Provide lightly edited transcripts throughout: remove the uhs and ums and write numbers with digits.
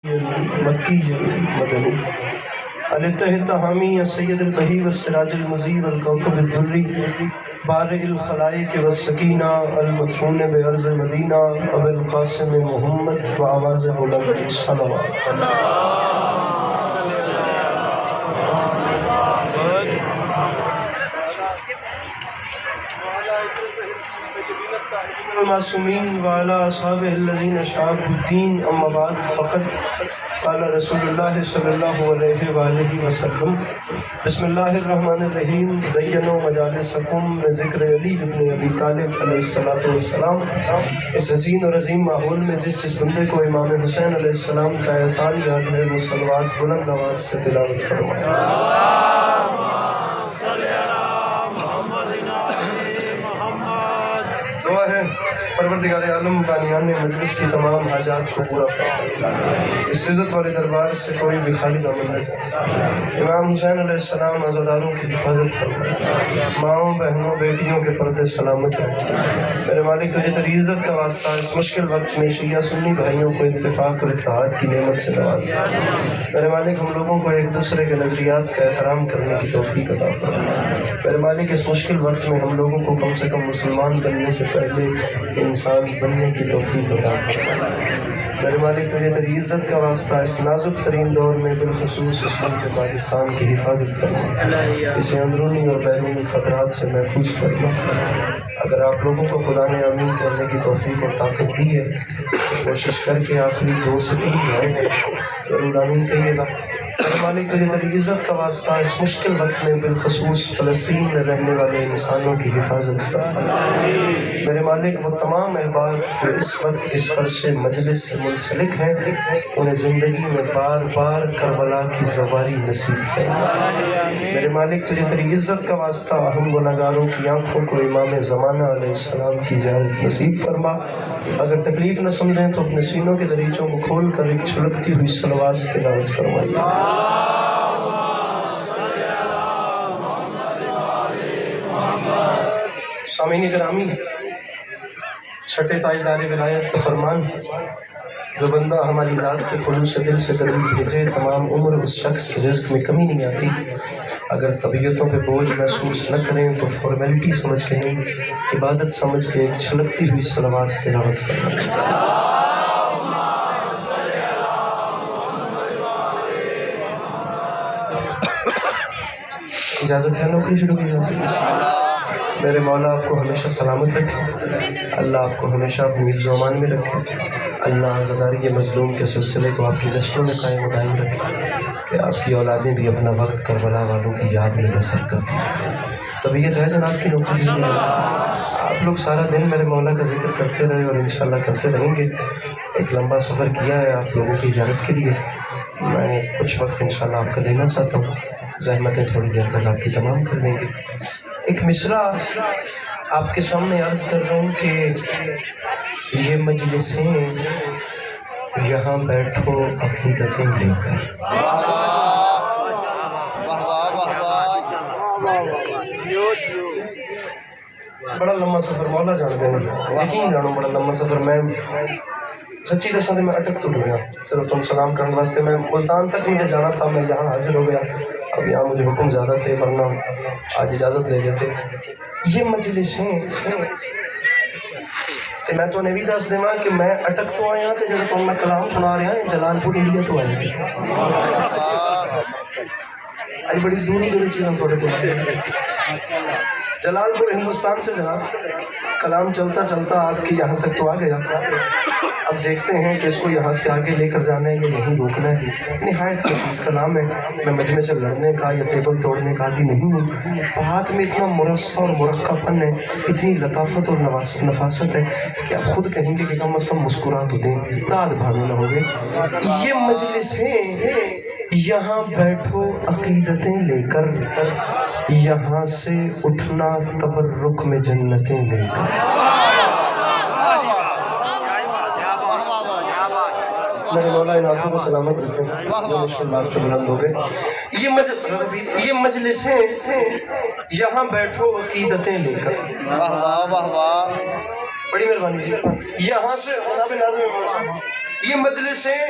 مکی مدنی التحامی السید البہی والسراج المضی والکوكب الدری بارئ الخلائق والسکینہ المدفون بعرض مدینہ ابو القاسم محمد وآواز بلند صلوات المعصومین وعلی اصحابہ الذین شعبوا الدین اما بعد فقد قال رسول اللہ صلی اللہ علیہ وآلہ وسلم بسم اللہ الرحمن الرحیم زینوا مجالسکم بذکر علی بن ابی طالب علیہ السلام۔ اس حسین اور عظیم ماحول میں جس بندے کو امام حسین علیہ السلام کا احسان یاد ہے وہ صلوات بلند آواز سے تلاوت فرمائے۔ دعا ہے پروردگار عالم بانیان مجلس کی تمام حاجات کو پورا فرمائے، اس عزت والے دربار سے کوئی بھی خالی نہ مل جائے۔ امام حسین علیہ السلام عزاداروں کی حفاظت فرمائے، ماؤں بہنوں بیٹیوں کے پردے سلامت ہیں۔ میرے مالک تجھے تیری عزت کا واسطہ اس مشکل وقت میں شیعہ سنی بھائیوں کو اتفاق اور اتحاد کی نعمت سے نواز۔ میرے مالک ہم لوگوں کو ایک دوسرے کے نظریات کا احترام کرنے کی توفیق عطا فرمائے۔ میرے مالک اس مشکل وقت میں ہم لوگوں کو کم سے کم مسلمان بننے سے پہلے انسان بننے کی توفیق عطا فرمائے۔ میرے مالک تجھے تیری عزت کا واسطہ اس نازک ترین دور میں بالخصوص اس ملک پاکستان کی حفاظت فرما، اسے اندرونی اور بیرونی خطرات سے محفوظ فرما۔ اگر آپ لوگوں کو خدا نے آمین کرنے کی توفیق اور طاقت دی ہے تو کوشش کر کے آخری 2 سے 3 مہینے ضرور آمین کہیے گا۔ میرے مالک تجھے تیری عزت کا واسطہ اس مشکل وقت میں بالخصوص فلسطین میں رہنے والے انسانوں کی حفاظت فرما۔ میرے مالک وہ تمام احباب جو اس وقت اس فرش مجلس سے منسلک ہیں انہیں زندگی میں بار بار کربلا کی زواری نصیب فرما۔ میرے مالک تجھے تیری عزت کا واسطہ ہم گناہگاروں کی آنکھوں کو امام زمانہ علیہ السلام کی زیارت نصیب فرما۔ اگر تکلیف نہ سمجھیں تو اپنے سینوں کے دریچوں کو کھول کر ایک چھلکتی ہوئی صلوات تلاوت فرمائیے۔ سامعین گرامی، چھٹے تاجدار ولایت کا فرمان، جو بندہ ہماری ذات پہ خلوص دل سے قریب بھیجے تمام عمر اس شخص کے رزق میں کمی نہیں آتی۔ اگر طبیعتوں پہ بوجھ محسوس نہ کریں تو فارمیلٹی سمجھ کے نہیں، عبادت سمجھ کے ایک چھلکتی ہوئی صلوات تلاوت فرمائیں۔ اجازت ہے نوکری شروع کی جائے؟ میرے مولا آپ کو ہمیشہ سلامت رکھے، اللہ آپ کو ہمیشہ اپنی حفظ و امان میں رکھے، اللہ عزاداری مظلوم کے سلسلے کو آپ کی نسلوں میں قائم و دائم رکھے کہ آپ کی اولادیں بھی اپنا وقت کربلا والوں کی یاد میں بسر کرتی ہیں۔ طبیعت ہے جناب کی نوکری میں آپ لوگ سارا دن میرے مولا کا ذکر کرتے رہے اور انشاءاللہ کرتے رہیں گے۔ ایک لمبا سفر کیا ہے آپ لوگوں کی زیارت کے لیے، میں کچھ وقت انشاءاللہ آپ کا لینا چاہتا ہوں، زحمتیں تھوڑی دیر تک آپ کی تمام کر دیں گے۔ ایک مصرع آپ کے سامنے عرض کر رہا ہوں کہ یہ مجلسیں یہاں بیٹھو عقیدتیں لے کر۔ بڑا لمبا سفر مولا جان دیں، یقین جانو بڑا لمبا سفر۔ میں سچی دساں میں اٹک تو گیا، صرف تم سلام کرنے واسطے میں ملتان تک مجھے جانا تھا، میں یہاں حاضر ہو گیا، اب یہاں مجھے حکم زیادہ تھے ورنہ آج اجازت لے لیتے۔ یہ مجلسیں میں تو نہیں بھی دس دے کہ میں اٹک تو آیا کہ جب تم میں کلام سنا رہا ہیں جلال پور انڈیا تو آئے آج بڑی دوری دوری چیزیں تھوڑے کو جلال پور ہندوستان سے جناب کلام چلتا چلتا آپ کی یہاں تک تو آ گیا۔ اب دیکھتے ہیں کہ اس کو یہاں سے آگے لے کر جانا ہے یا نہیں روکنا ہے۔ نہایت لذیذ کلام ہے، میں مجمع سے لڑنے کا یا ٹیبل توڑنے کا عادی نہیں ہوں۔ بات میں اتنا مرصع اور مرقع پن ہے، اتنی لطافت اور نفاست ہے کہ آپ خود کہیں گے کہ کم از کم مسکرا تو دیں، داد بھانو نہ ہوگے۔ یہ مجلسیں یہاں بیٹھو عقیدتیں لے کر، یہاں سے اٹھنا تبرک میں جنتیں لے کر۔ میرے مولا ان ہاتھوں کو سلامت رکھیں جو مشکل بات سے بلند ہو گئے۔ یہ مجلسیں یہاں بیٹھو عقیدتیں لے کر۔ واہ واہ واہ واہ، بڑی مہربانی جی۔ یہاں سے یہ مجلسیں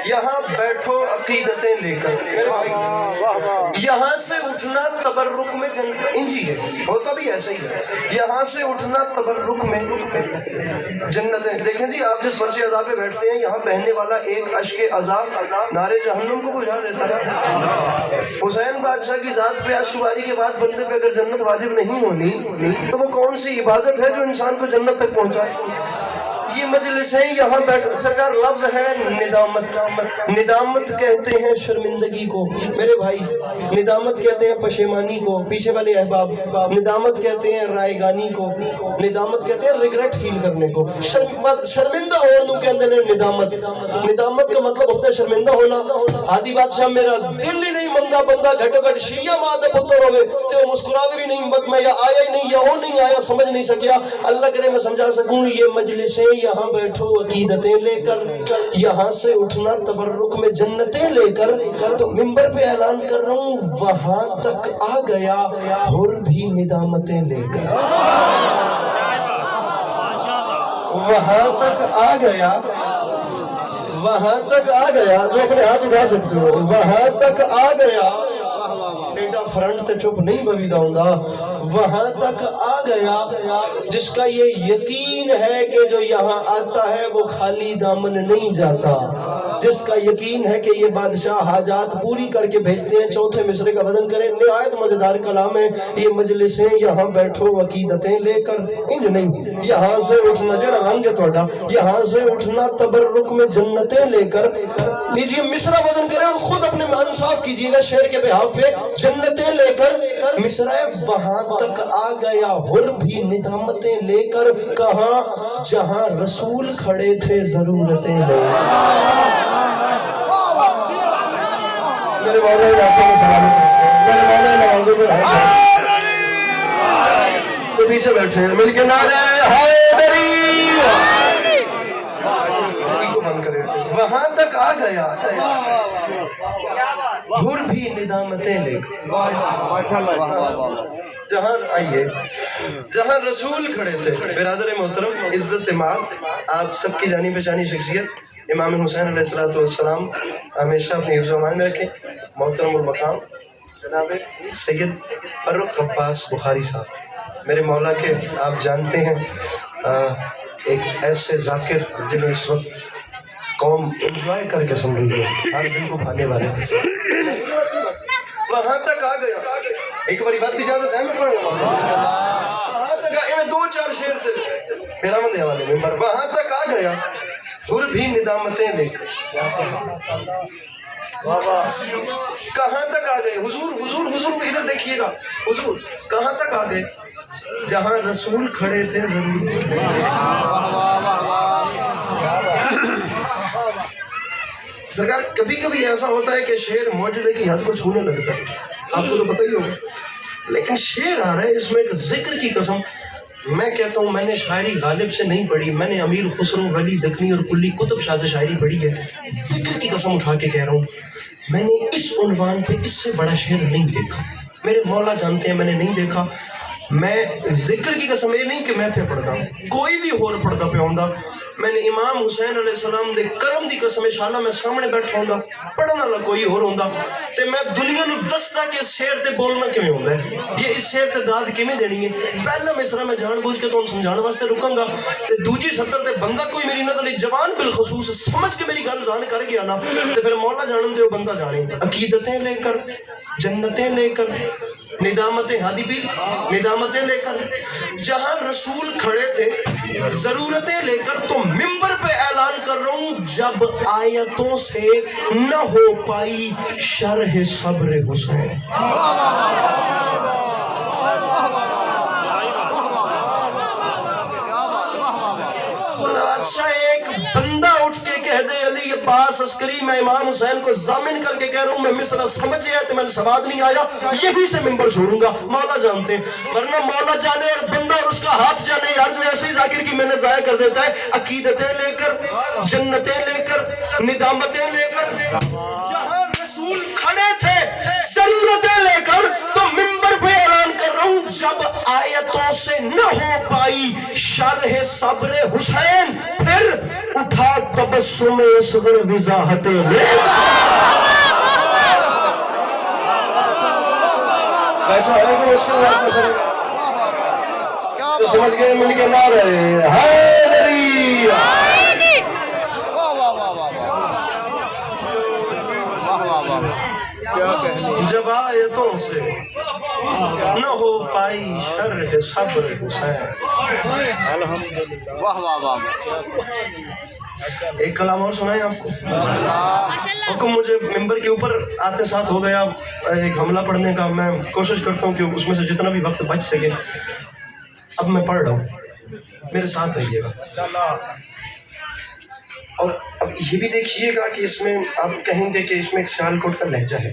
یہاں بیٹھو عقیدتیں لے کر، یہاں سے اٹھنا تبرک میں انجی ہے، ہوتا بھی ایسا ہی ہے، یہاں سے اٹھنا تبرک میں جنتیں۔ دیکھیں جی، آپ جس فرش عذاب پہ بیٹھتے ہیں، یہاں بہنے والا ایک اشک عذاب نار جہنم کو بجھا دیتا ہے۔ حسین بادشاہ کی ذات پہ اشک باری کے بعد بندے پہ اگر جنت واجب نہیں ہونی تو وہ کون سی عبادت ہے جو انسان کو جنت تک پہنچائے؟ یہ مجلسیں یہاں بیٹھ، سرکار لفظ ہے ندامت۔ ندامت کہتے ہیں شرمندگی کو میرے بھائی، ندامت کہتے ہیں پشیمانی کو پیچھے والے احباب، ندامت کہتے ہیں رائے گانی کو، ندامت کہتے ہیں ریگریٹ فیل کرنے کو، شرمندہ ہونے کے اندر ندامت۔ ندامت کا مطلب ہوتا ہے شرمندہ ہونا۔ آدھی بادشاہ میرا دل ہی نہیں منگا بندہ گھٹو گھٹ شیعہ مادہ پتر ہوئے تو مسکراوے بھی نہیں، مت میں یا آیا ہی نہیں یا وہ نہیں آیا سمجھ نہیں سکیا۔ اللہ کرے میں سمجھا سکوں، یہ مجلسیں یہاں بیٹھو عقیدتیں لے کر، یہاں سے اٹھنا تبرک میں جنتیں لے کر، تو منبر پہ اعلان کر رہا ہوں وہاں تک آ گیا حر بھی ندامتیں لے کر، وہاں تک آ گیا، وہاں تک آ گیا، جو اپنے ہاتھ اٹھا سکتے ہو، وہاں تک آ گیا، ڈیٹا فرنٹ تے چپ نہیں بویدہ ہوں، وہاں تک آ گیا جس کا یہ یقین ہے کہ جو یہاں آتا ہے وہ خالی دامن نہیں جاتا، جس کا یقین ہے کہ یہ بادشاہ حاجات پوری کر کے بھیجتے ہیں۔ چوتھے مصرے کا وزن کریں، نہایت مزیدار کلام ہے۔ یہ مجلسیں یہاں بیٹھو عقیدتیں لے کر، انج نہیں، یہاں سے اٹھنا جڑا رنگ ہے تھوڑا، یہاں سے اٹھنا تبرک میں جنتیں لے کر۔ لیجیے مصرع وزن کریں اور خود اپنے انصاف کیجیے گا شعر کے بحاف پہ، جنتیں لے کر مصرع وہاں تک آ گیا حر بھی ندامتیں لے کر، کہاں جہاں رسول کھڑے تھے ضرورتیں لے کر۔ میرے مولا علاقے میں سلامت رکھتے ہیں، میرے مولا نوازوں میں رہتے ہیں، تو پیچھے بیٹھے ہیں مل کے نعرے حیدری کو بند کرے، وہاں تک آ گیا حر بھی ندامتیں لے کر، جہاں آئیے جہاں رسول کھڑے تھے۔ برادر محترم، عزت مآب، آپ سب کی جانی پہچانی شخصیت امام حسین علیہ السلام ہمیشہ اپنی حفظ و امان میں رکھیں۔ محترم المقام جناب سید فرخ عباس بخاری صاحب، میرے مولا کے آپ جانتے ہیں ایک ایسے ذاکر جنہیں اس وقت قوم انجوائے کر کے سن رہی ہے، ہر دل کو بھانے والے۔ وہاں تک آ گیا، ایک باری بات کی اجازت ہے میں پڑھ رہا ہوں، وہاں تک آ گیا، دو چار شعر تھے میرا مند حوالے میں، وہاں تک آ گیا حر بھی ندامتیں لے کر، کہاں تک آ گئے حضور، حضور حضور ادھر دیکھیے گا، حضور کہاں تک آ گئے جہاں رسول کھڑے تھے ضرور۔ سرکار کبھی کبھی ایسا ہوتا ہے کہ شعر معجزے کی حد کو چھونے لگتا ہے، آپ کو تو پتہ ہی ہوگا، لیکن شعر آ رہا ہے اس میں ایک ذکر کی قسم۔ میں کہتا ہوں میں نے شاعری غالب سے نہیں پڑھی، میں نے امیر خسرو، ولی دکنی اور کلی قطب شاہ سے شاعری پڑھی ہے۔ ذکر کی قسم اٹھا کے کہہ رہا ہوں، میں نے اس عنوان پہ اس سے بڑا شعر نہیں دیکھا، میرے مولا جانتے ہیں میں نے نہیں دیکھا۔ میں ذکر کی قسم یہ نہیں کہ میں پہ پڑھتا ہوں، کوئی بھی ہور پڑھتا پہ ہوں، میں نے امام حسین علیہ السلام دے کرم دی قسم انشاءاللہ میں سامنے بیٹھا ہوں، پڑھنا والا کوئی ہور ہوں تے میں دنیا نو دستا کہ اس شعر تے بولنا کیوں ہوں ہے، یہ اس شعر تے داد کیویں دینی ہے۔ پہلا مصرع میں جان بوجھ کے تو سمجھان واسطے رکاں گا، تے دوجی سطر تے بندہ کوئی میری نظر جوان بالخصوص سمجھ کے میری گل ظاہر کر گیا نا، تے پھر مولا جانن تے وہ بندہ جانے۔ عقیدتیں لے کر، جنتیں لے کر، ندامتیں ہادی بھی ندامتیں لے کر، جہاں رسول کھڑے تھے ضرورتیں لے کر، تو منبر پہ اعلان کر رہا ہوں جب آیتوں سے نہ ہو پائی شرح صبر حسین۔ اچھا ایک بندہ اٹھ کے کہہ دے علی عباس عسکری میں امام حسین کو ضامن کر کے کہہ رہا ہوں میں مصرع سمجھ گیا تو میں نے سواد نہیں آیا، یہی سے منبر چھوڑوں گا، مولا جانتے ہیں، ورنہ مولا جانے اور بندہ اور اس کا ہاتھ جانے یار جو ایسے ہی ذاکر کی میں نے ضائع کر دیتا ہے۔ عقیدتیں لے کر، جنتیں لے کر، ندامتیں لے کر، جہاں رسول کھڑے تھے ضرورتیں لے کر، تو منبر پہ اعلان کر رہا ہوں جب آیتوں سے نہ ہو پائی شرح صبر حسین پھر اٹھا تبسم اصغر وضاحت میں بیٹھا ہے کہ مشکل بات نہ کرے تو سمجھ گئے مل کے نعرہ حیدری جب آیتوں سے نہ ہو پائی شرح صبر حسین. ایک کلام اور سنائیں آپ کو. حکم مجھے ممبر کے اوپر آتے ساتھ ہو گیا ایک حملہ پڑھنے کا. میں کوشش کرتا ہوں کہ اس میں سے جتنا بھی وقت بچ سکے. اب میں پڑھ رہا ہوں, میرے ساتھ رہیے گا. اور اب یہ بھی دیکھیے گا کہ اس میں آپ کہیں گے کہ اس میں ایک سیالکوٹ کا لہجہ ہے.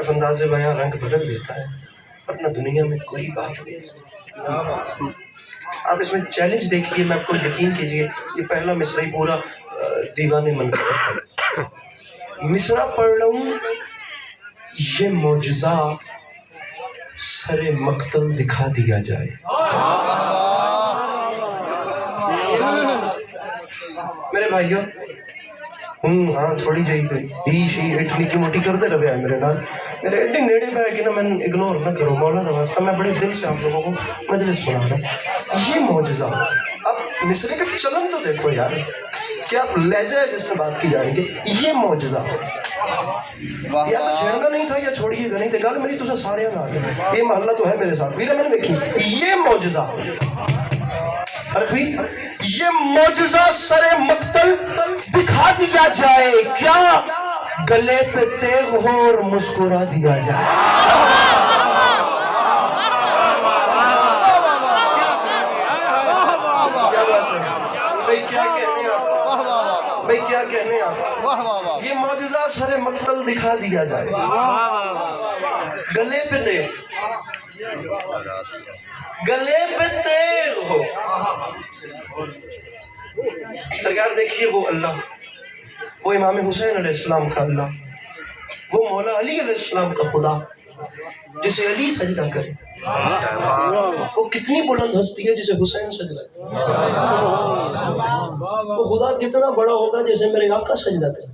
انداز بیاں رنگ بدل دیتا ہے, ورنہ دنیا میں کوئی بات نہیں. آپ اس میں چیلنج دیکھیے, میں آپ کو یقین کیجیے یہ پہلا مصرع ہی پورا دیوانے من کر رہا ہے. مصرع پڑھ رہا ہوں, یہ معجزہ سر مقتل دکھا دیا جائے. میرے بھائیوں ہاں تھوڑی جائی اٹلی کی موٹی کرتے رہے ہیں میرے نال. میرے ایڈی نیڑے پہ ہے کہ نا میں اگنور نہ کروں. مولانا واسطہ میں بڑے دل سے آپ لوگوں کو مجلس سنا رہا ہوں. یہ معجزہ, اب مصرے کا چلن تو دیکھو یار, کیا لہجہ ہے جس میں بات کی جائے گی. یہ معجزہ یا تو چھیڑنا نہیں تھا یا چھوڑیے گا نہیں تھا. گل میری تجھے سارے نہ آتے, یہ محلہ تو ہے میرے ساتھ. ویرے میں نے دیکھی یہ معجزہ یہ معجزہ سر مقتل دکھا دیا جائے, کیا گلے پہ تیغ ہو اور مسکرا دیا جائے. کیا بات ہے بھائی, کیا کہنے آپ بھائی, کیا کہنے آپ. یہ معجزہ سر مقتل دکھا دیا جائے, گلے پہ تیغ, گلے پہ تیغ ہو. سرکار دیکھیے وہ اللہ, وہ امام حسین علیہ السلام کا اللہ, وہ مولا علی علیہ السلام کا خدا جسے علی سجدہ کرے. وہ کتنی بلند ہستی ہے جسے حسین سجدہ کرے. وہ خدا کتنا بڑا ہوگا جسے میرے آقا سجدہ کرے.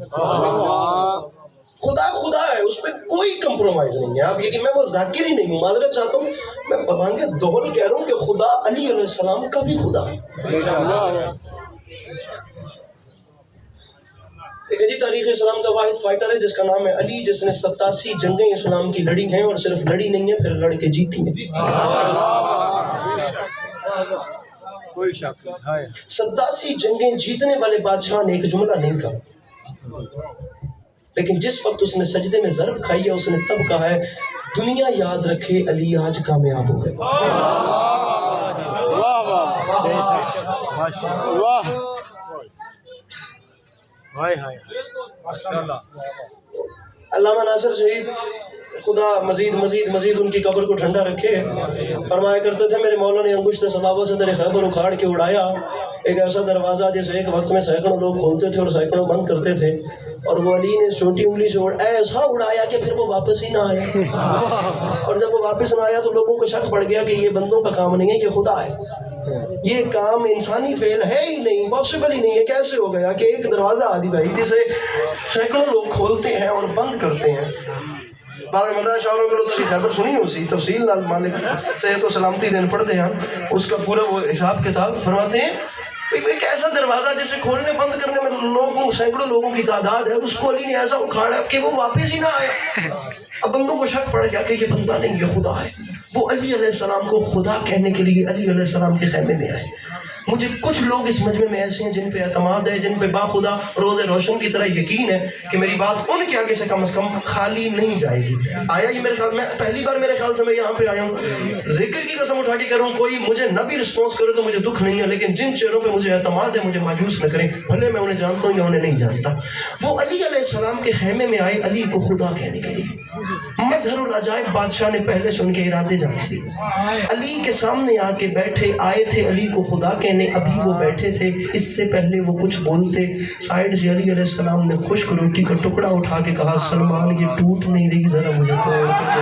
خدا خدا ہے, اس میں کوئی کمپرومائز نہیں ہے. آپ یہ کہ میں وہ ذاکر ہی نہیں ہوں, معذرت چاہتا ہوں, میں بھگوان کے دوہل کہہ رہا ہوں کہ خدا علی علیہ السلام کا بھی خدا ہے. ایک عجیب تاریخ اسلام کا واحد فائٹر ہے جس کا نام ہے علی, جس نے 87 جنگیں اسلام کی لڑی ہیں, اور صرف لڑی نہیں ہے, پھر لڑ کے جیتی ہیں. کوئی شک نہیں. 87 جنگیں جیتنے والے بادشاہ نے ایک جملہ نہیں کہا, لیکن جس وقت اس نے سجدے میں ضرب کھائی ہے اس نے تب کہا ہے دنیا یاد رکھے علی آج کامیاب ہو گئے. علامہ ناصر شہید خدا مزید مزید مزید ان کی قبر کو ٹھنڈا رکھے فرمایا کرتے تھے میرے مولا نے انگشت صبابہ سے تیرے خیبر اکھاڑ کے اڑایا ایک ایسا دروازہ جسے ایک وقت میں سینکڑوں لوگ کھولتے تھے اور سینکڑوں بند کرتے تھے, اور وہ علی نے چھوٹی انگلی سے ایسا اڑایا کہ پھر وہ واپس ہی نہ آیا. اور جب وہ واپس نہ آیا تو لوگوں کو شک پڑ گیا کہ یہ بندوں کا کام نہیں ہے, یہ خدا ہے. یہ کام انسانی فعل ہے ہی نہیں, پاسبل ہی نہیں ہے. کیسے ہو گیا کہ ایک دروازہ آدھی بھائی جسے سینکڑوں لوگ کھولتے ہیں اور بند کرتے ہیں. باب مدہ شاعروں کے لوگ خیبر سنی ہو سی تفصیل لال مالک صحت و سلامتی دین پڑھتے ہیں, اس کا پورا وہ حساب کتاب فرماتے ہیں. ایک ایسا دروازہ جسے کھولنے بند کرنے میں لوگوں سینکڑوں لوگوں کی تعداد ہے, اس کو علی نے ایسا اکھاڑا کہ وہ واپس ہی نہ آیا. اب بندوں کو شک پڑ گیا کہ یہ بندہ نہیں, یہ خدا ہے. وہ علی علیہ السلام کو خدا کہنے کے لیے علی علیہ السلام کے خیمے میں آئے. مجھے کچھ لوگ اس مجمع میں ایسے ہیں جن پہ اعتماد ہے, جن پہ باخدا روز روشن کی طرح یقین ہے کہ میری بات ان کے آگے سے کم از کم خالی نہیں جائے گی. آیا یہ میرے خیال میں پہلی بار میرے خیال سے میں یہاں پہ آیا ہوں, ذکر کی قسم اٹھا کے کروں, کوئی مجھے نہ بھی رسپانس کرے تو مجھے دکھ نہیں ہے, لیکن جن چہروں پہ مجھے اعتماد ہے مجھے مایوس نہ کریں, بھلے میں انہیں جانتا ہوں یا انہیں نہیں جانتا. وہ علی علیہ السلام کے خیمے میں آئے علی کو خدا کہنے کے لیے. مظہر العجائب بادشاہ نے پہلے سے ان کے ارادے جان لیے. علی کے سامنے آ کے بیٹھے آئے تھے علی کو خدا کہنے, ابھی وہ بیٹھے تھے, اس سے پہلے وہ کچھ بولتے. سائیڈ سے علی علیہ السلام نے خشک روٹی کا ٹکڑا اٹھا کے کہا سلمان یہ ٹوٹ نہیں رہی, ذرا مجھے توڑ کے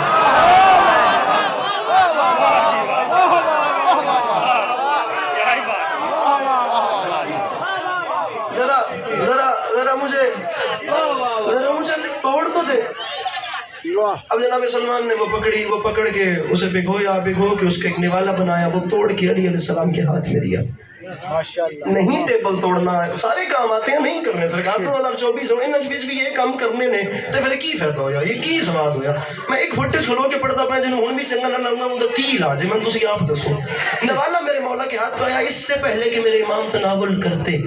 ذرا مجھے توڑ تو دے. اب جناب سلمان نے وہ پکڑ کے اسے بھگویا کہ اس کا ایک نوالا بنایا, وہ توڑ کے علی علیہ السلام کے ہاتھ میں دیا. نہیں ٹیبل توڑنا ہے, سارے کام آتے ہیں نہیں کرنے. سرکار 2024 ان بیچ بھی یہ کام کرنے نے تو پھر کی فائدہ ہویا, یہ کی سواد ہویا. میں ایک فٹے چھلو کے پڑھتا پایا جنہوں ہوں بھی چنگا نہ لگا ہوں تو کی علاج ہے. میں تسی آپ دسو. نوالا میرے مولا کے ہاتھ پہ آیا اس سے پہلے کہ میرے امام تناول کرتے.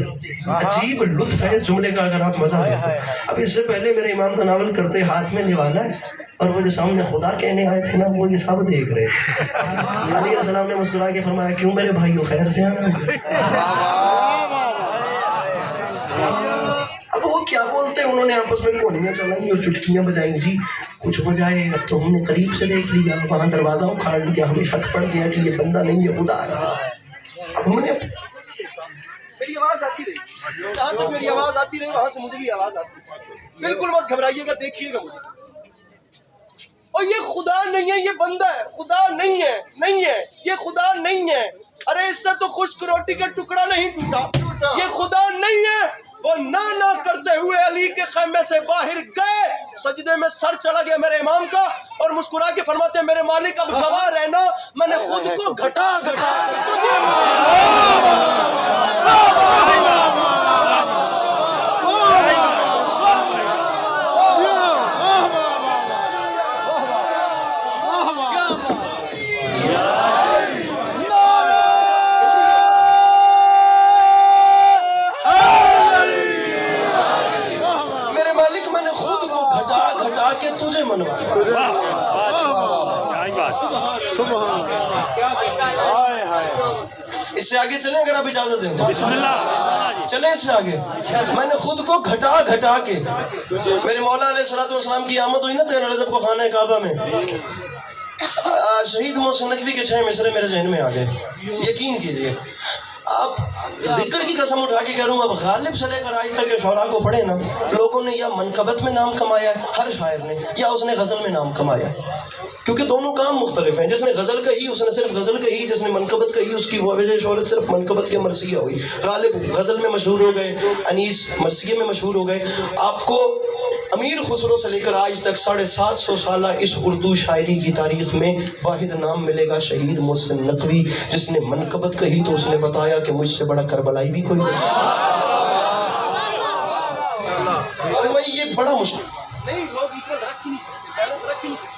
عجیب لطف ہے اس جملے کا اگر آپ مزہ لیتے. اب اس سے پہلے میرے امام تناول کرتے ہاتھ میں نوالا ہے, اور وہ جو سامنے خدا کہنے آئے تھے نا وہ یہ سب دیکھ رہے تھے. علی علیہ السلام نے مسکرا کے فرمایا کیوں میرے بھائیو خیر سے آنا. اب وہ کیا بولتے ہیں, انہوں نے آپس میں کونیاں چلائی اور چٹکیاں بجائیں. جی کچھ ہو جائے, اب تو ہم نے قریب سے دیکھ لیا, وہاں دروازہ اکھاڑ لیا, ہمیں شک پڑ گیا کہ یہ بندہ نہیں ہے خدا ہے. اب ہم نے میری آواز آتی رہی, جہاں تک میری آواز آتی رہی وہاں سے مجھے بھی آواز آتی رہی. بالکل مت گھبرائیے گا, دیکھیے گا مجھے. اور یہ خدا نہیں ہے, یہ بندہ ہے. خدا نہیں ہے, نہیں ہے, یہ خدا نہیں ہے. ارے اس سے تو خشک روٹی کا ٹکڑا نہیں ٹوٹا. یہ خدا نہیں ہے. وہ نہ کرتے ہوئے علی کے خیمے سے باہر گئے, سجدے میں سر چلا گیا میرے امام کا, اور مسکرا کے فرماتے ہیں میرے مالک اب گواہ رہنا, میں نے خود کو گھٹا کے تجھے منوایا. اس سے آگے چلیں اگر آپ اجازت دیں تو. چلیں اس سے آگے. میں نے خود کو گھٹا کے, میرے مولا علیہ السلام کی آمد ہوئی نا تیرہ رجب کو خانہ کعبہ میں, شہید محسن نقوی کے 6 مصرے میرے ذہن میں آ گئے. یقین کیجئے آپ ذکر کی قسم اٹھا کے کہہ رہا ہوں, اب غالب سے لے کر آج تک کے شعراء کو پڑھے نا, لوگوں نے یا منقبت میں نام کمایا ہے ہر شاعر نے, یا اس نے غزل میں نام کمایا ہے, کیونکہ دونوں کام مختلف ہیں. جس نے غزل کہی اس نے صرف غزل کہی, جس نے منقبت کہی اس کی وجہ شہرت صرف منقبت کے مرثیہ ہوئی. غالب غزل میں مشہور ہو گئے, انیس مرثیے میں مشہور ہو گئے. آپ کو امیر خسرو سے لے کر آج تک 750 سالہ اس اردو شاعری کی تاریخ میں واحد نام ملے گا شہید محسن نقوی, جس نے منقبت کہی تو اس نے بتایا کہ مجھ سے بڑا کربلائی بھی کوئی نہیں. یہ بڑا مشکل نہیں, لوگ ایکول رکھ ہی نہیں سکتے, بیلنس رکھ ہی نہیں سکتے.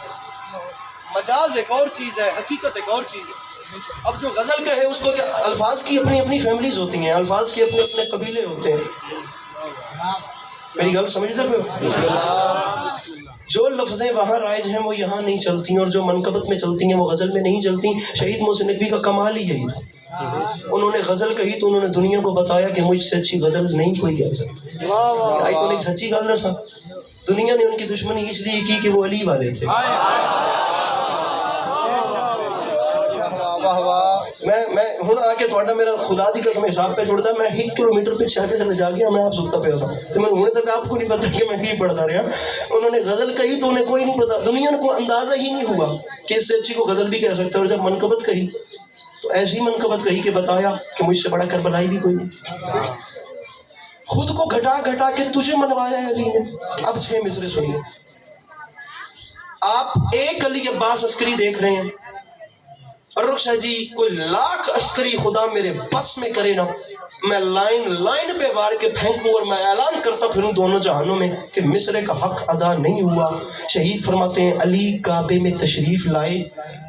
مجاز ایک اور چیز ہے, حقیقت ایک اور چیز ہے. اب جو غزل کا ہے اس کو کیا, الفاظ کی اپنی فیملیز ہوتی ہیں, الفاظ کے اپنے قبیلے ہوتے ہیں. میری گل سمجھتے ہو؟ جو لفظیں وہاں رائج ہیں وہ یہاں نہیں چلتی, اور جو منقبت میں چلتی ہیں وہ غزل میں نہیں چلتی. شہید محسن نقوی کا کمال ہی یہی تھا, انہوں نے غزل کہی تو انہوں نے دنیا کو بتایا کہ مجھ سے اچھی غزل نہیں کوئی کہہ سکتی. آئی تو ایک سچی گل دسا, دنیا نے ان کی دشمنی اس لیے کی کہ وہ علی والے تھے. میں ہوں آ کے تھوڑا میرا خدا دی قسم حساب پہ جڑتا, میں 1 کلومیٹر پیچھے آگے سے لے جا گیا, میں آپ سکتا پہ ہوتا تو میں ہونے تک آپ کو نہیں پتا کہ میں ہی پڑھتا رہا. انہوں نے غزل کہی تو انہیں کوئی نہیں پتا, دنیا کو اندازہ ہی نہیں ہوا کہ اس سے اچھی کو غزل بھی کہہ سکتے. اور جب منقبت کہی تو ایسی منقبت کہی کہ بتایا کہ مجھ سے بڑا کربلائی بھی کوئی نہیں. خود کو گھٹا کے تجھے منوایا ہے علی نے. اب 6 مصرے سنیے. آپ ایک علی عباس عسکری دیکھ رہے ہیں, رخشہ جی کوئی لاکھ عسکری خدا میرے بس میں کرے نا, میں لائن پہ وار کے پھینکوں اور میں اعلان کرتا پھروں دونوں جہانوں میں کہ مصرے کا حق ادا نہیں ہوا. شہید فرماتے ہیں علی کعبے میں تشریف لائے,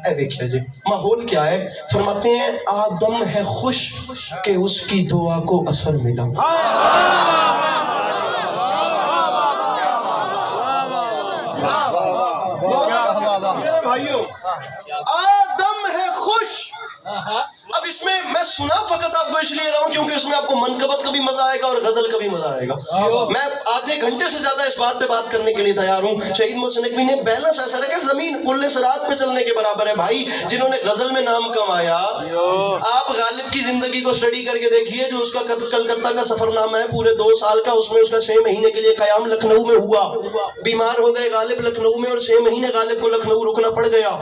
اے دیکھیے جی ماحول کیا ہے, فرماتے ہیں آدم ہے خوش کہ اس کی دعا کو اثر ملا. میرے بھائیوں, آدم ہے خوش. اب اس میں سنا فقط آپ کو اس لیے رہا ہوں کیونکہ اس میں آپ کو منقبت کا بھی مزہ آئے گا اور غزل کا بھی مزہ آئے گا. میں آدھے گھنٹے سے زیادہ اس بات پہ بات کرنے کے لیے تیار ہوں. شہید محسن نقوی نے بیلنس ایسا رکھا, زمین کل صراط پہ چلنے کے برابر ہے بھائی. جنہوں نے غزل میں نام کمایا, آپ غالب کی زندگی کو اسٹڈی کر کے دیکھیے, جو اس کا کلکتہ کا سفر نامہ ہے پورے 2 سال کا, اس میں اس کا 6 مہینے کے لیے قیام لکھنؤ میں ہوا. بیمار ہو گئے غالب لکھنؤ میں, اور 6 مہینے غالب کو لکھنؤ رکنا پڑ گیا.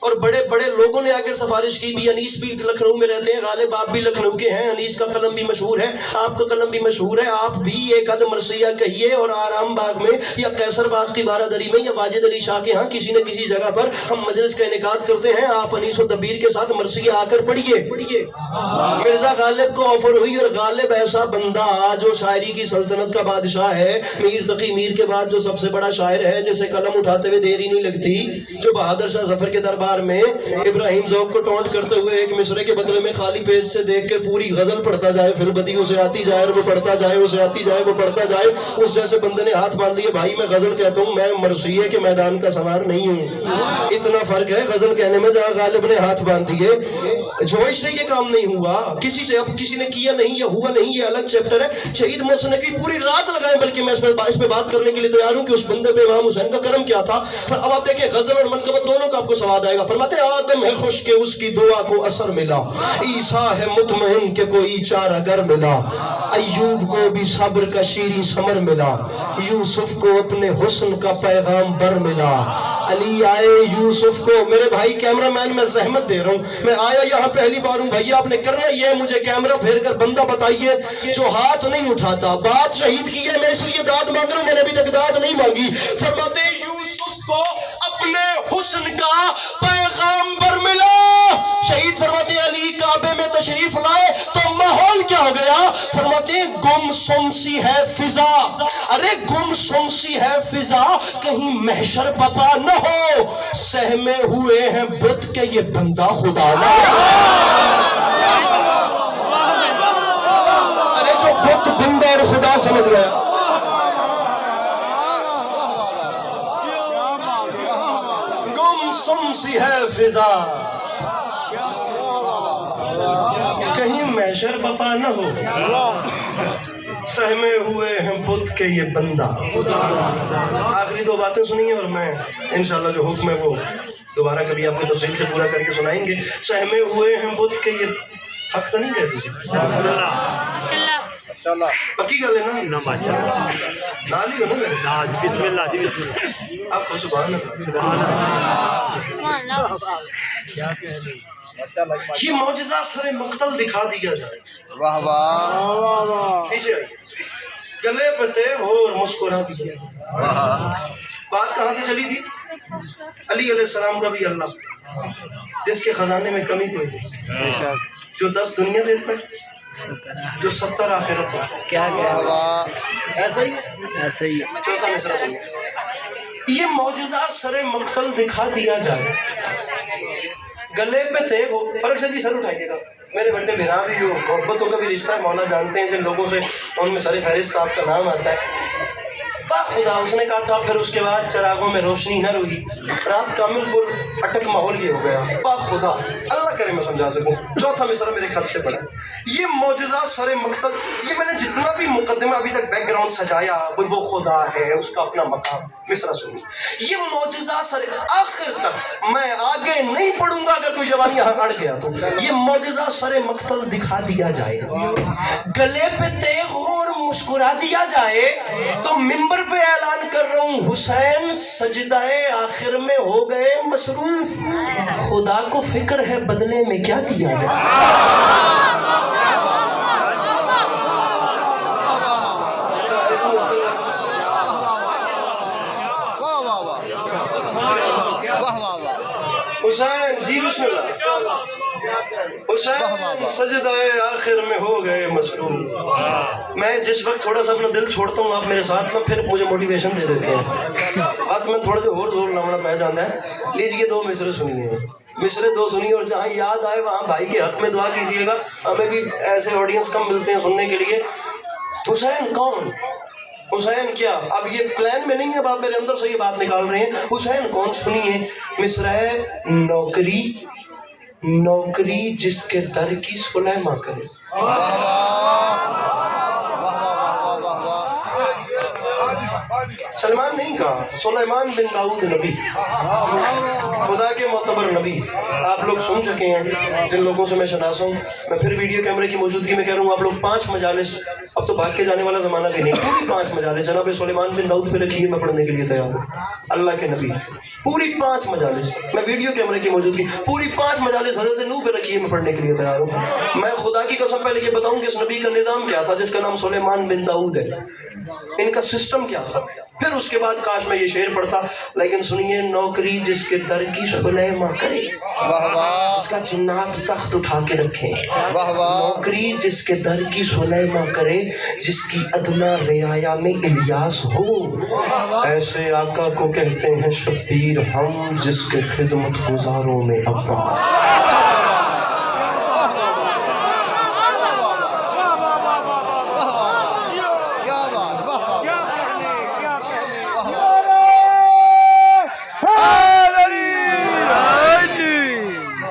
اور بڑے بڑے لوگوں نے آگر سفارش کی بھی. انیس بھی لکھنؤ میں رہتے ہیں, غالب آپ بھی لکھنؤ کے ہیں, انیس کا قلم بھی مشہور ہے, آپ کا قلم بھی مشہور ہے. آپ بھی ایک عدم مرثیہ کہیے اور آرام باغ میں یا قیصر باغ کی بارادری میں یا واجد علی شاہ کے ہاں کسی نہ کسی جگہ پر ہم مجلس کا انعقاد کرتے ہیں, آپ انیس و دبیر کے ساتھ مرثیہ آ کر پڑھیے. مرزا غالب کو آفر ہوئی, اور غالب ایسا بندہ جو شاعری کی سلطنت کا بادشاہ ہے, میر تقی میر کے بعد جو سب سے بڑا شاعر ہے, جسے قلم اٹھاتے ہوئے دیر ہی نہیں لگتی, جو بہادر شاہ ظفر کے دربار میں ابراہیم ذوق کو ٹونٹ کرتے ہوئے ایک مصرے کے بدلے میں خالی پیج سے دیکھ کر پوری غزل پڑھتا جائے, پھر بدی اسے آتی جائے اور وہ پڑھتا جائے, اسے آتی جائے وہ پڑھتا جائے. اس جیسے بندے نے ہاتھ باندھ لیے, بھائی میں غزل کہتا ہوں, میں مرثیے کے میدان کا سوار نہیں ہوں. اتنا فرق ہے غزل کہنے میں جہاں غالب نے ہاتھ باندھ دیے. جوش سے یہ کام نہیں ہوا, کسی سے اب کسی نے کیا نہیں یا ہوا نہیں, یہ الگ چیپٹر ہے. شہید محسن نقوی پوری رات لگائے, بلکہ میں اس پہ بات کرنے کے لیے تیار ہوں کہ اس بندے پہ امام حسین کا کرم کیا تھا. اب آپ دیکھیں غزل اور منقبت دونوں کا آپ کو سواد آئے گا. فرماتے آدم ہے خوش کہ اس کی دعا کو اثر ملا, عیسیٰ ہے مطمئن کہ کوئی چارہ گر ملا, ایوب کو بھی صبر کا شیریں ثمر ملا, یوسف کو اپنے حسن کا پیغام بر ملا. علی آئے یوسف کو, میرے بھائی کیمرہ مین میں زحمت دے رہا ہوں, میں آیا یہاں پہلی بار ہوں, بھائی آپ نے کرنا یہ ہے مجھے کیمرہ پھیر کر بندہ بتائیے جو ہاتھ نہیں اٹھاتا. بات شہید کی ہے, میں اس لیے داد مانگ رہا ہوں, میں نے ابھی تک داد نہیں مانگی. فرماتے یوسف کو اپنے حسن کا پیغام بر ملا. شہید فرماتے علی کعبے میں تشریف لائے تو ماحول کیا ہو گیا. فرماتے گم سم سی ہے فضا, ارے گم سم سی ہے فضا, کہیں محشر پپا نہ ہو, سہمے ہوئے ہیں بت کہ یہ بندہ خدا نہ ہو. ارے جو بت بندہ اور خدا سمجھ رہے ہیں, گم سم سی ہے فضا, کہیں محشر پپا نہ ہو, سہمے ہوئے ہیں بت کہ یہ بندہ. آخری دو باتیں سنیے اور میں انشاءاللہ جو حکم ہے وہ دوبارہ کبھی آپ کو تفصیل سے پورا کر کے سنائیں گے. سہمے ہوئے ہیں بت کہ یہ حق تو نہیں کہتے پکی گل ہے نا, نال ہی ہو نا, بسم اللہ جی, بسم اللہ. آپ کو سبحان یہ معجزہ سر مقتل دکھا دیا جائے. واہ واہ, پیچھے آئیے, گلے پہ تیغ ہو اور مسکرا دیا. بات کہاں سے چلی تھی؟ علی علیہ السلام کا بھی اللہ جس کے خزانے میں کمی کوئی نہیں, جو 10 دنیا دیتا ہے, جو 70 آخرت ہے. کیا ایسا ہی ایسے ہی چوتھا مصرع سنیے. یہ معجزہ سر مقتل دکھا دیا جائے, گلے پہ تیغ ہو. فرق سے جی سر اٹھائیے گا, میرے بڑے بہرا بھی جو محبتوں کا بھی رشتہ ہے, مولا جانتے ہیں جن لوگوں سے ان میں سر فہرست آپ کا نام آتا ہے. با خدا اس نے کہا تھا, پھر اس کے بعد چراغوں میں روشنی نہ رہی, رات کامل پر اٹک ماحول یہ ہو گیا. با خدا اللہ کرے میں سمجھا سکوں. چوتھا مصرع میرے خط سے پڑھا, یہ معجزہ سر مقتل, یہ میں نے جتنا بھی مقدمہ ابھی تک بیک گراؤنڈ سجایا وہ خدا ہے, اس کا اپنا مقام. مصرع سنی, یہ معجزہ سر, آخر تک میں آگے نہیں پڑھوں گا اگر کوئی جوان یہاں اڑ گیا تو. یہ معجزہ سر مقتل دکھا دیا جائے, گلے پہ تیغ ہو اور مسکرا دیا جائے, تو ممبر پہ اعلان کر رہا ہوں حسین سجدہ آخر میں ہو گئے مصروف, خدا کو فکر ہے بدلے میں کیا دیا جائے. حسین جی بسم اللہ, حسین سجدہ آخر میں ہو گئے مصروف. میں جس وقت تھوڑا سا اپنا دل چھوڑتا ہوں آپ میرے ساتھ میں, پھر مجھے موٹیویشن دے دیتے ہیں. بات میں تھوڑا سا اور زور لاؤنا پہ جانا ہے. لیجیے 2 مصرے سنیے, مصرے 2 سنیے, اور جہاں یاد آئے وہاں بھائی کے حق میں دعا کیجیے گا. ہمیں بھی ایسے آڈینس کم ملتے ہیں سننے کے لیے. حسین کون, حسین کیا, اب یہ پلان میں نہیں ہے, اب آپ میرے اندر سے یہ بات نکال رہے ہیں. حسین کون سنیے. مصرع نوکری, نوکری جس کے در کی سلیمہ کرے. سلمان نہیں کہا، سلیمان بن داؤد نبی، خدا کے معتبر نبی. آپ لوگ سن چکے ہیں جن لوگوں سے میں شناس ہوں. میں پھر ویڈیو کیمرے کی موجودگی میں کہہ رہا ہوں، آپ لوگ 5 مجالس، اب تو بھاگ کے جانے والا زمانہ بھی نہیں، پوری 5 مجالس جناب سلیمان بن داؤد پہ رکھیے، میں پڑھنے کے لیے تیار ہوں. اللہ کے نبی پوری 5 مجالس، میں ویڈیو کیمرے کی موجودگی پوری 5 مجالس حضرت نوح پہ رکھیے، میں پڑھنے کے لیے تیار ہوں. میں خدا کی قسم پہلے یہ بتاؤں کہ اس نبی کا نظام کیا تھا جس کا نام سلیمان بن داؤد ہے، ان کا سسٹم کیا تھا. پھر اس کے بعد کاش میں یہ شعر پڑھتا، لیکن سنیے. نوکری جس کے در کی سلیماں کرے، اس کا جنات تخت اٹھا کے رکھیں. نوکری جس کے در کی سلیماں کرے، جس کی ادنا رعایا میں الیاس ہو، ایسے آقا کو کہتے ہیں شبیر ہم، جس کے خدمت گزاروں میں عباس.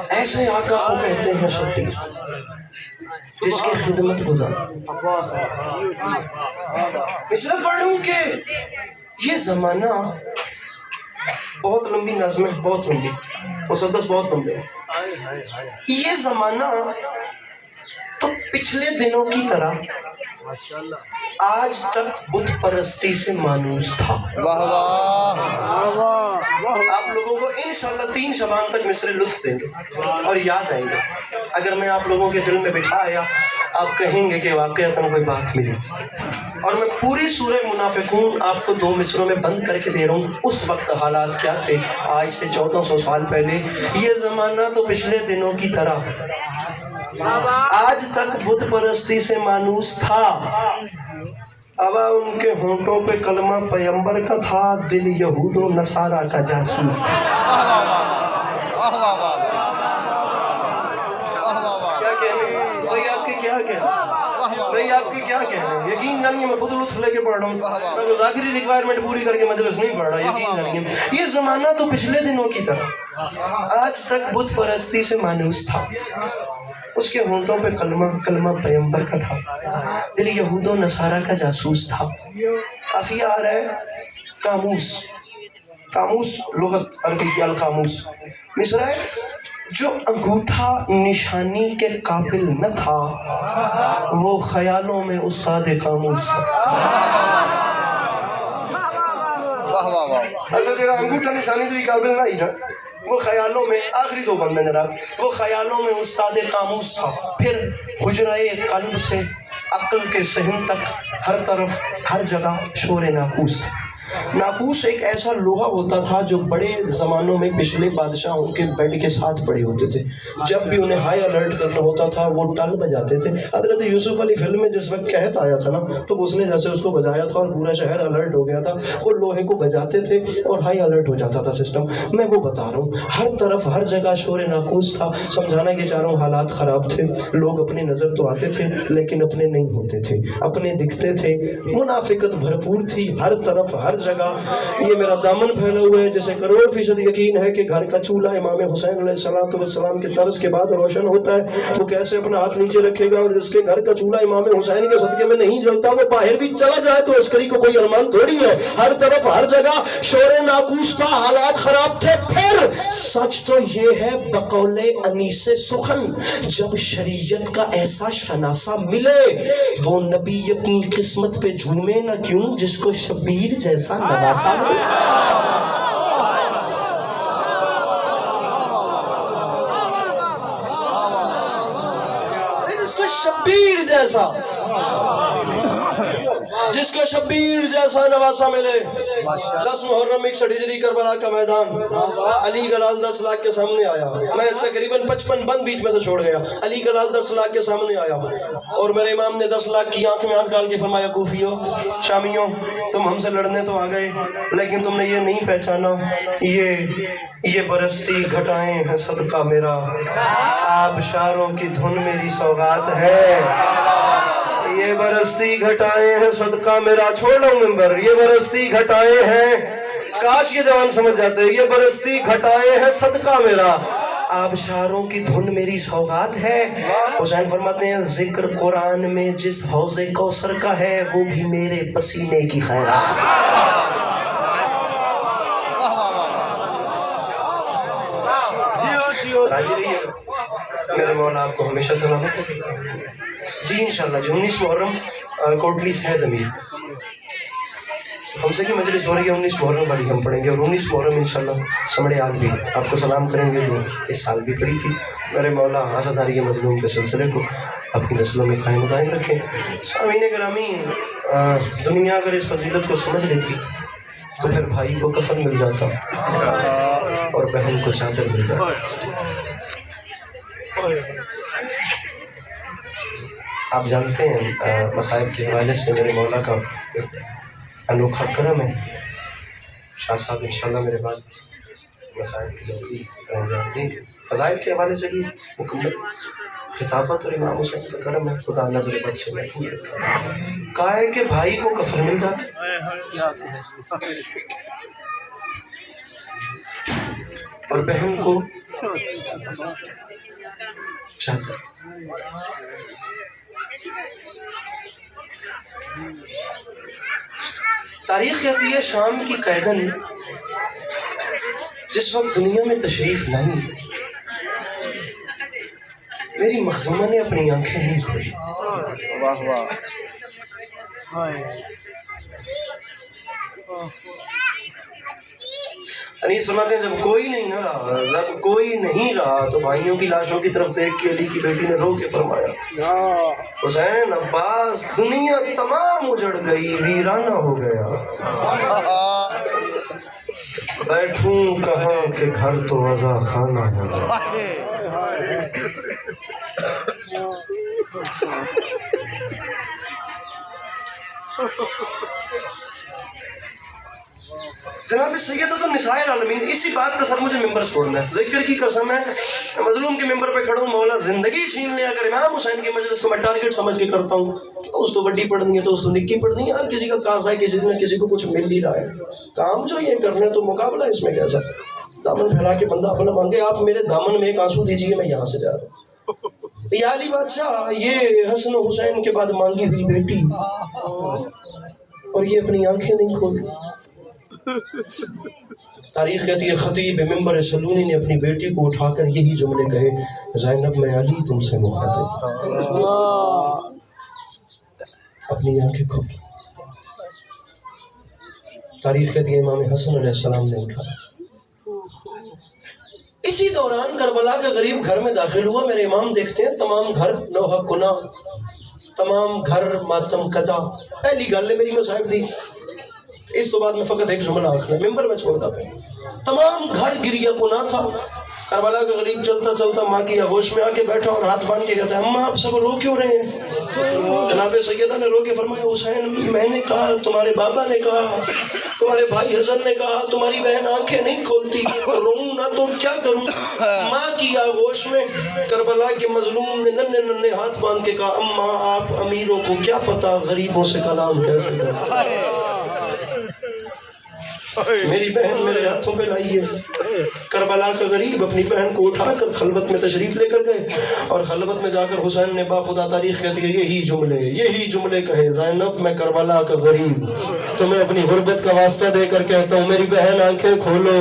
ایسے آقا کو کہتے ہیں شبیر جس کی خدمت گزار. اس لیے پڑھوں کہ یہ زمانہ بہت لمبی نظم ہے، بہت لمبی، مسدس بہت لمبے. یہ زمانہ تو پچھلے دنوں کی طرح آج تک بت پرستی سے مانوس تھا. آپ لوگوں کو انشاءاللہ 3 شبان تک مصرے لطف دیں گے اور یاد آئیں گے. اگر میں آپ لوگوں کے دل میں بٹھا آیا، آپ کہیں گے کہ واقعتاً کوئی بات ملی. اور میں پوری سورہ منافقون آپ کو 2 مصروں میں بند کر کے دے رہا ہوں. اس وقت حالات کیا تھے آج سے 1400 سال پہلے. یہ زمانہ تو پچھلے دنوں کی طرح آج تک بت پرستی سے مانوس تھا. اب ان کے ہونٹوں پہ کلمہ پیغمبر کا تھا، دل یہود و نصارہ کا جاسوس تھا. کیا کہنے بھائی، آپ کے کیا کہنے بھائی، آپ کی کیا کہنے. یقین جانیے میں خود لطف لے کے پڑھ رہا ہوں، میں تو ظاہری ریکوائرمنٹ پوری کر کے مجلس نہیں پڑھ رہا. یقین جانیے یہ زمانہ تو پچھلے دنوں کی طرح آج تک بت پرستی سے مانوس تھا. اس کے ہونٹوں پہ کلمہ پیغمبر کا تھا، دل یہود و نصارہ کا جاسوس تھا. قافیہ آ رہا ہے قاموس لغت عربی کی القاموس. مصرع ہے جو انگوٹھا نشانی کے قابل نہ تھا، وہ خیالوں میں استاد قاموس تھا. اصل جڑا انگوٹھا نشانی کے قابل نہ ہی تھا، وہ خیالوں میں آخری 2 بندے جناب، وہ خیالوں میں استاد قاموس تھا. پھر حجرہ قلب سے عقل کے صحن تک ہر طرف ہر جگہ شور ناقوس تھا. ناقوس ایک ایسا لوہا ہوتا تھا جو بڑے زمانوں میں پچھلے بادشاہوں کے بیڈ کے ساتھ پڑے ہوتے تھے. جب بھی انہیں ہائی الرٹ کرنا ہوتا تھا وہ ٹل بجاتے تھے. حضرت یوسف علی فلم میں جس وقت قحط آیا تھا نا، تو اس نے جیسے اس کو بجایا تھا اور پورا شہر الرٹ ہو گیا تھا، وہ لوہے کو بجاتے تھے اور ہائی الرٹ ہو جاتا تھا سسٹم. میں وہ بتا رہا ہوں، ہر طرف ہر جگہ شور ناقوس تھا. سمجھانا کہ چاروں حالات خراب تھے. لوگ اپنی نظر تو آتے تھے لیکن اپنے نہیں ہوتے تھے، اپنے دکھتے تھے. منافقت بھرپور تھی ہر طرف ہر جگہ. یہ میرا دامن پھیلا ہوا ہے جیسے 100% یقین ہے کہ گھر کا چولہا امام حسین علیہ السلام کے طرز کے بعد روشن ہوتا ہے. وہ کیسے اپنا ہاتھ نیچے رکھے گا؟ اور جس کے گھر کا چولہا امام حسین کے صدقے میں نہیں جلتا، وہ باہر بھی چلا جائے تو عسکری کو کوئی ارمان تھوڑی ہے. ہر طرف ہر جگہ شور ناقوس تھا، حالات خراب تھے. پھر سچ تو یہ ہے بقول انیس سخن، جب شریعت کا ایسا شناسہ ملے، وہ نبی اپنی قسمت پہ جھومے نہ کیوں جس کو شبیر جیسا نواسا ملے. جس کو شبیر جیسا نواسا ملے. 10 محرم 61 ہجری کربلا کا میدان، علی گلال 10 لاکھ کے سامنے آیا. میں تقریباً 55 بند بیچ میں سے چھوڑ گیا. علی گلال 10 لاکھ کے سامنے آیا اور میرے امام نے 10 لاکھ کی آنکھ میں آنکھ ڈال کے فرمایا، کوفیوں شامیوں، تم ہم سے لڑنے تو آ گئے لیکن تم نے یہ نہیں پہچانا، یہ برستی گھٹائیں ہیں صدقہ میرا، آبشاروں کی دھن میری سوغات ہے. یہ برستی گھٹائیں ہیں صدقہ میرا، چھوڑ لو ممبر، یہ برستی گھٹائیں ہیں، کاش یہ جوان سمجھ جاتے، یہ برستی گھٹائیں ہیں صدقہ میرا، آبشاروں کی دھن میری سوغات ہے. حسین فرماتے ہیں ذکر قرآن میں جس حوض کوثر کا ہے وہ بھی میرے پسینے کی خیرات. راضی رہیے گا، میرے مولا آپ کو ہمیشہ سلامت رکھے گا۔ جی انشاءاللہ جی 19 محرم کوٹلی سے امیر ہم سے کی مجلس ہو رہی ہے، 19 محرم والی ہم پڑھیں گے، اور 19 محرم انشاءاللہ سمڑے آل بھی آپ کو سلام کریں گے جو اس سال بھی پڑھی تھی۔ میرے مولا آزاداری کے مظلوم کے سلسلے کو اپنی نسلوں میں قائم دائم رکھیں۔ سامعین گرامی، دنیا اگر اس فضیلت کو سمجھ لیتی تو پھر بھائی کو کفن مل جاتا اور بہن کو چادر مل جاتا۔ آپ جانتے ہیں مصائب کے حوالے سے میرے مولا کا انوکھا کرم ہے۔ شاہ صاحب انشاءاللہ میرے بعد مصائب کی لوگی انجام دیں گے۔ فضائل کے حوالے سے بھی مکمل خطابت اور امام حسین کا کرم ہے، خدا نظر بد سے محفوظ رکھا۔ کہا ہے کہ بھائی کو کفن مل جاتا اور بہن کو چادر۔ تاریخ کہتی ہے شام کی قیدن جس وقت دنیا میں تشریف لائی، میری مخدومہ نے اپنی آنکھیں نہیں کھولی۔ واہ واہ، یعنی سناتے ہیں جب کوئی نہیں نہ رہا، جب کوئی نہیں رہا تو بھائیوں کی لاشوں کی طرف دیکھ کے علی کی بیٹی نے رو کے فرمایا، حسین عباس دنیا تمام اجڑ گئی، ویرانہ ہو گیا، بیٹھوں کہاں کہ گھر تو وضع خانہ ہو گیا۔ جناب سیدۃ النساء العالمین، اسی بات کا سر مجھے ممبر چھوڑنا ہے، ذکر کی قسم ہے، میں مظلوم کے ممبر پہ کھڑا ہوں، مولا زندگی چھین لے اگر امام حسین کی مجلس کو میں ٹارگٹ سمجھ کے کرتا ہوں، اس تو بڑی پڑھنی ہے تو اس تو نکی پڑھنی ہے، ہر کسی کا کاز ہے، کسی نے کسی کو کچھ مل نہیں رہا ہے، کام جو یہ کرنے تو مقابلہ اس میں کیسا، دامن پھیلا کے بندہ اپنا مانگے آپ میرے دامن میں ایک آنسو دیجیے میں یہاں سے جا رہا ہوں۔ یا علی بادشاہ یہ حسن و حسین کے بعد مانگی ہوئی بیٹی اور یہ اپنی آنکھیں نہیں کھولی۔ تاریخ کہتی ہے خطیب ممبر سلونی نے اپنی بیٹی کو اٹھا کر یہی جملے کہے، زینب میں علی تم سے مخاطب، اپنی آنکھیں کھول۔ تاریخ کہتی ہے امام حسن علیہ السلام نے اٹھایا۔ اسی دوران کربلا کا غریب گھر میں داخل ہوا، میرے امام دیکھتے ہیں تمام گھر نوحہ کنا، تمام گھر ماتم کدا۔ پہلی گل نے میری مصائب دی، اس تو بعد میں فقط ایک جملہ آخر ممبر میں چھوڑتا پہ، تمام گھر گریہ کنا تھا۔ کربلا کا غریب چلتا چلتا ماں کی آغوش میں آ کے بیٹھا اور ہاتھ باندھ کے کہتا ہے اماں آپ سب رو کیوں رہے ہیں؟ جناب سیدہ نے رو کے فرمایا حسین میں نے کہا، تمہارے بابا نے کہا، تمہارے بھائی حسن نے کہا، تمہاری بہن آنکھیں نہیں کھولتی، روں نہ تو کیا کروں؟ ماں کی آغوش میں کربلا کے مظلوم نے ننھے ننھے ہاتھ باندھ کے کہا اماں آپ امیروں کو کیا پتا غریبوں سے کلام کیسے کرتا ہے، میری بہن میرے ہاتھوں پہ لائی ہے۔ کربلا کا غریب اپنی بہن کو اٹھا کر خلوت میں تشریف لے کر گئے اور خلوت میں جا کر حسین نے باخدا تاریخ کہتی ہے یہی جملے کہے، زینب میں کربلا کا غریب تمہیں اپنی غربت کا واسطہ دے کر کہتا ہوں میری بہن آنکھیں کھولو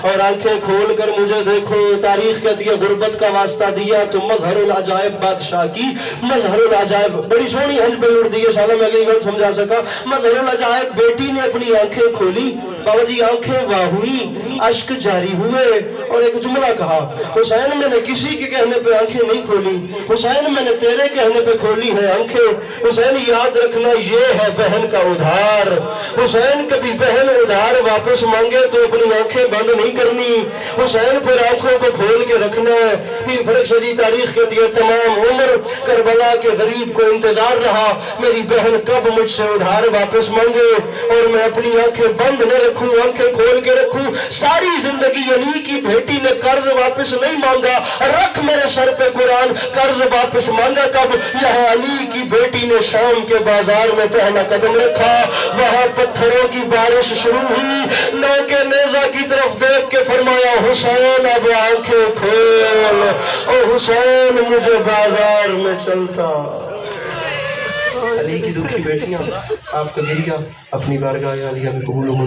اور آنکھیں کھول کر مجھے دیکھو۔ تاریخ کہتی ہے غربت کا واسطہ دیا تو مظہر العجائب بادشاہ کی، مظہر العجائب بڑی سونی ہنج پہ اڑ دی ہے، شالا میں اگلی گل سمجھا سکا۔ مظہر العجائب بیٹی نے اپنی آنکھیں کھولی، بابا جی آنکھیں واہ ہوئی، اشک جاری ہوئے اور ایک جملہ کہا حسین میں نے کسی کے کہنے پہ آنکھیں نہیں کھولی، حسین میں نے تیرے کہنے پہ کھولی ہے آنکھیں۔ حسین یاد رکھنا یہ ہے بہن کا ادھار، حسین کبھی بہن ادھار واپس مانگے تو اپنی آنکھیں بند نہیں کرنی، حسین پھر آنکھوں کو کھول کے رکھنا ہے۔ پھر فرق سجی تاریخ کہتی ہے تمام عمر کربلا کے غریب کو انتظار رہا میری بہن کب مجھ سے ادھار واپس مانگے اور میں اپنی آنکھیں بند نہ رکھوں، آنکھیں کھول کے رکھوں۔ ساری زندگی علی کی بیٹی نے قرض واپس نہیں مانگا، رکھ میرے سر پہ قرآن، قرض واپس مانگا کب؟ یہاں علی کی بیٹی نے شام کے بازار میں پہلا قدم رکھا، وہاں پتھروں کی بارش شروع ہوئی، نو کے نیزہ کی طرف دیکھ کے فرمایا حسین اب آنکھیں کھول، او حسین مجھے بازار میں چلتا۔ علی کی دکھی بیٹیاں آپ کا گریہ اپنی بارگاہ عالیہ میں قبول